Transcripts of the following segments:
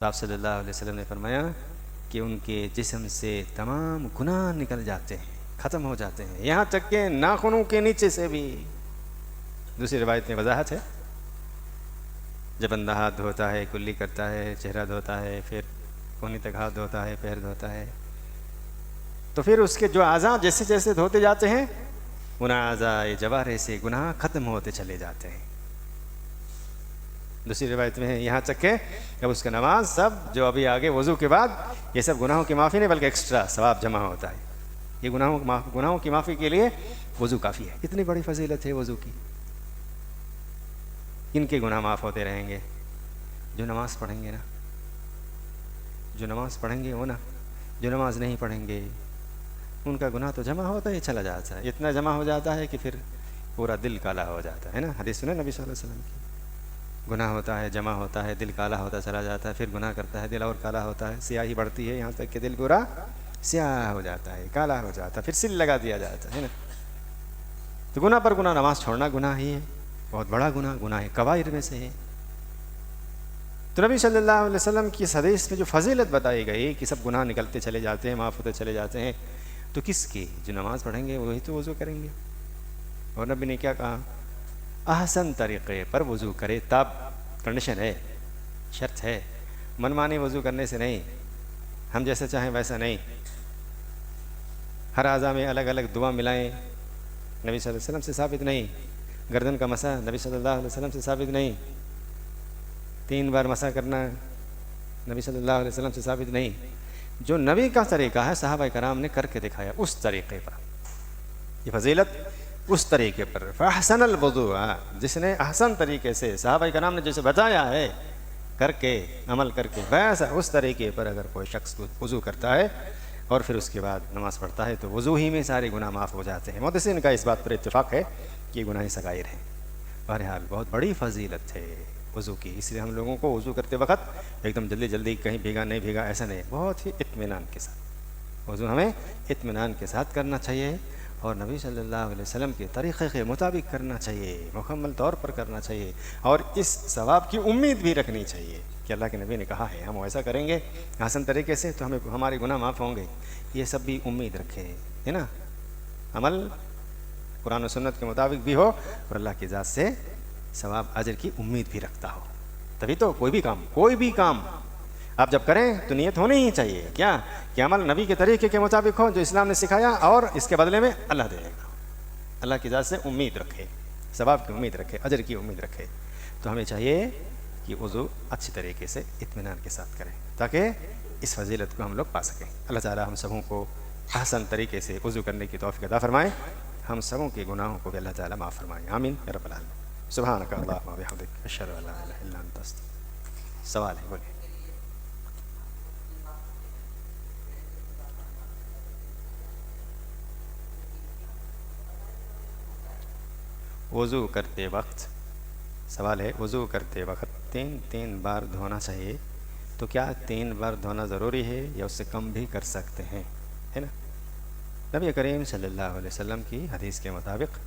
آپ صلی اللہ علیہ وسلم نے فرمایا کہ ان کے جسم سے تمام گناہ نکل جاتے ہیں، ختم ہو جاتے ہیں، یہاں تک کہ ناخنوں کے نیچے سے بھی۔ دوسری روایت میں وضاحت ہے، جب بندہ ہاتھ دھوتا ہے، کلی کرتا ہے، چہرہ دھوتا ہے، پھر کونی تک ہاتھ دھوتا ہے، پیر دھوتا ہے، تو پھر اس کے جو اعضاء جیسے جیسے دھوتے جاتے ہیں ان اعضاء جوارح سے گناہ ختم ہوتے چلے جاتے ہیں۔ دوسری روایت میں ہے یہاں تک کہ جب اس کا نماز سب جو ابھی آگے وضو کے بعد یہ سب گناہوں کی معافی نہیں بلکہ ایکسٹرا ثواب جمع ہوتا ہے۔ یہ گناہوں کی معافی کے لیے وضو کافی ہے۔ اتنی بڑی فضیلت ہے وضو کی۔ کن کے گناہ معاف ہوتے رہیں گے؟ جو نماز پڑھیں گے نا، جو نماز پڑھیں گے وہ نا، جو نماز نہیں پڑھیں گے ان کا گناہ تو جمع ہوتا ہی چلا جاتا ہے، اتنا جمع ہو جاتا ہے کہ پھر پورا دل کالا ہو جاتا ہے نا۔ حدیث سنے نبی صلی اللہ علیہ وسلم کی، گناہ ہوتا ہے، جمع ہوتا ہے، دل کالا ہوتا چلا جاتا ہے، پھر گناہ کرتا ہے، دل اور کالا ہوتا ہے، سیاہی بڑھتی ہے یہاں تک کہ دل پورا سیاہ ہو جاتا ہے، کالا ہو جاتا ہے، پھر سل لگا دیا جاتا ہے نا۔ تو گناہ پر گناہ، نماز چھوڑنا گناہ ہی ہے، بہت بڑا گناہ، گناہ کبائر میں سے ہے۔ تو نبی صلی اللہ علیہ وسلم کی اس حدیث میں جو فضیلت بتائی گئی کہ سب گناہ نکلتے چلے جاتے ہیں، معاف ہوتے چلے جاتے ہیں، تو کس کی؟ جو نماز پڑھیں گے وہی تو وضو کریں گے۔ اور نبی نے کیا کہا؟ احسن طریقے پر وضو کرے، تب کنڈیشن ہے، شرط ہے، منمانی وضو کرنے سے نہیں، ہم جیسا چاہیں ویسا نہیں، ہر اعضاء میں الگ الگ دعا ملائیں، نبی صلی اللہ علیہ وسلم سے ثابت نہیں۔ گردن کا مسح نبی صلی اللہ علیہ وسلم سے ثابت نہیں۔ 3 بار مسح کرنا نبی صلی اللہ علیہ وسلم سے ثابت نہیں۔ جو نبی کا طریقہ ہے صحابہ کرام نے کر کے دکھایا، اس طریقے پر یہ فضیلت، اس طریقے پر فاحسن الوضوء، جس نے احسن طریقے سے صحابہ کرام نے جیسے بتایا ہے کر کے، عمل کر کے، ویسا اس طریقے پر اگر کوئی شخص وضو کرتا ہے اور پھر اس کے بعد نماز پڑھتا ہے تو وضو ہی میں سارے گناہ معاف ہو جاتے ہیں۔ محدثین کا اس بات پر اتفاق ہے کہ یہ گناہ صغائر ہیں۔ بہرحال بہت بڑی فضیلت ہے وضو کی، اس لیے ہم لوگوں کو وضو کرتے وقت ایک دم جلدی جلدی کہیں بھیگا نہیں بھیگا ایسا نہیں، بہت ہی اطمینان کے ساتھ وضو ہمیں اطمینان کے ساتھ کرنا چاہیے، اور نبی صلی اللہ علیہ وسلم کے طریقے کے مطابق کرنا چاہیے، مکمل طور پر کرنا چاہیے، اور اس ثواب کی امید بھی رکھنی چاہیے کہ اللہ کے نبی نے کہا ہے ہم ایسا کریں گے آسان طریقے سے تو ہمارے گناہ معاف ہوں گے، یہ سب بھی امید رکھے، ہے نا۔ عمل قرآن و سنت کے مطابق بھی ہو اور اللہ کی ذات سے ثواب اجر کی امید بھی رکھتا ہو، تبھی تو کوئی بھی کام آپ جب کریں تو نیت ہونی ہی چاہیے کیا کہ عمل نبی کے طریقے کے مطابق ہو جو اسلام نے سکھایا، اور اس کے بدلے میں اللہ دے گا، اللہ کی ذات سے امید رکھے، ثواب کی امید رکھے، اجر کی امید رکھے۔ تو ہمیں چاہیے کہ وضو اچھی طریقے سے اطمینان کے ساتھ کریں تاکہ اس فضیلت کو ہم لوگ پا سکیں۔ اللہ تعالی ہم سبوں کو احسن طریقے سے وضو کرنے کی توفیق عطا فرمائے، ہم سبوں کے گناہوں کو بھی اللہ تعالی معاف فرمائے، آمین یا رب العالمین۔ سبحانک اللہم و بحمدک، اشہد ان لا الہ الا انت استغفرک۔ سوال ہے بولیے۔ وضو کرتے وقت، سوال ہے وضو کرتے وقت 3 بار دھونا چاہیے، تو کیا 3 بار دھونا ضروری ہے یا اس سے کم بھی کر سکتے ہیں، ہے نا۔ نبی کریم صلی اللہ علیہ وسلم کی حدیث کے مطابق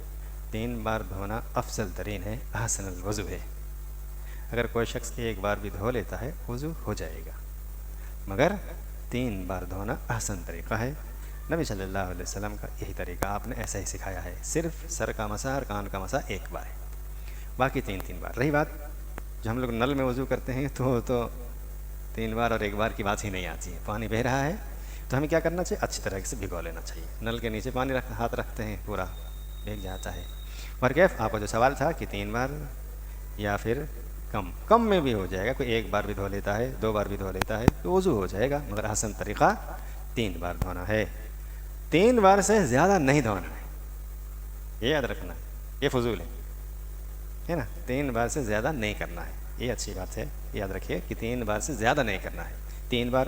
3 بار دھونا افضل ترین ہے، احسن الوضو ہے۔ اگر کوئی شخص 1 بار بھی دھو لیتا ہے وضو ہو جائے گا، مگر 3 بار دھونا احسن طریقہ ہے۔ نبی صلی اللہ علیہ وسلم کا یہی طریقہ آپ نے ایسا ہی سکھایا ہے، صرف سر کا مسح اور کان کا مسح 1 بار ہے، باقی 3 بار۔ رہی بات جو ہم لوگ نل میں وضو کرتے ہیں تو 3 بار اور 1 بار کی بات ہی نہیں آتی ہے، پانی بہہ رہا ہے تو ہمیں کیا کرنا چاہیے، اچھی طرح سے بھگو لینا چاہیے، نل کے نیچے پانی ہاتھ رکھتے ہیں پورا بھیگ جاتا ہے۔ برکیف آپ کا جو سوال تھا کہ 3 بار یا پھر کم میں بھی ہو جائے گا، کوئی 1 بار بھی دھو لیتا ہے، 2 بار بھی دھو لیتا ہے تو وضو ہو جائے گا، مگر احسن طریقہ 3 بار دھونا ہے، 3 بار سے زیادہ نہیں دھونا ہے، یہ یاد رکھنا ہے، یہ فضول ہے نا، 3 بار سے زیادہ نہیں کرنا ہے، یہ اچھی بات ہے، یاد رکھیے کہ 3 بار سے زیادہ نہیں کرنا ہے، 3 بار